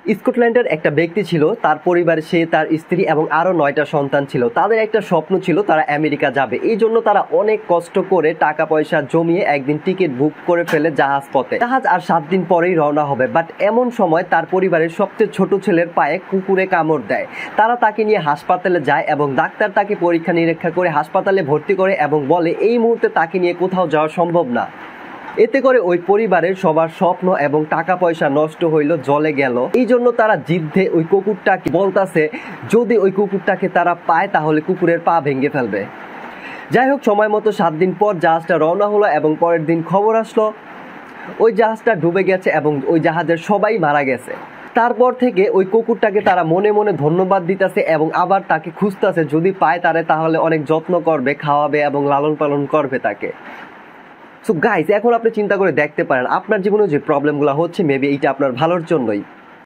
স্কটল্যান্ডের একটা ব্যক্তি ছিল, তার পরিবারে সে, তার স্ত্রী এবং আরও 9টা সন্তান ছিল। তাদের একটা স্বপ্ন ছিল তারা আমেরিকা যাবে। এই জন্য তারা অনেক কষ্ট করে টাকা পয়সা জমিয়ে একদিন টিকিট বুক করে ফেলে জাহাজ পথে। জাহাজ আর 7 দিন পরেই রওনা হবে। বাট এমন সময় তার পরিবারের সবচেয়ে ছোট ছেলের পায়ে কুকুরে কামড় দেয়। তারা তাকে নিয়ে হাসপাতালে যায় এবং ডাক্তার তাকে পরীক্ষা নিরীক্ষা করে হাসপাতালে ভর্তি করে এবং বলে এই মুহূর্তে তাকে নিয়ে কোথাও যাওয়া সম্ভব না। এতে করে ওই পরিবারের সবার স্বপ্ন এবং টাকা পয়সা নষ্ট হইল, জলে গেল। এই জন্য তারা জিদ্দে ওই কুকুরটাকে বলতাছে যদি ওই কুকুরটাকে তারা পায় তাহলে কুকুরের পা ভেঙে ফেলবে। যাই হোক, সময় মতো 7 দিন পর জাহাজটা রওনা হলো এবং পরের দিন খবর আসলো ওই জাহাজটা ডুবে গেছে এবং ওই জাহাজের সবাই মারা গেছে। তারপর থেকে ওই কুকুরটাকে তারা মনে মনে ধন্যবাদ দিতেছে এবং আবার তাকে খুঁজতেছে, যদি পায় তাহলে অনেক যত্ন করবে, খাওয়াবে এবং লালন পালন করবে তাকে। সো গাইস, এখন আপনি চিন্তা করে দেখতে পারেন আপনার জীবনে যে প্রবলেমগুলো হচ্ছে মেবি এইটা আপনার ভালোর জন্যই।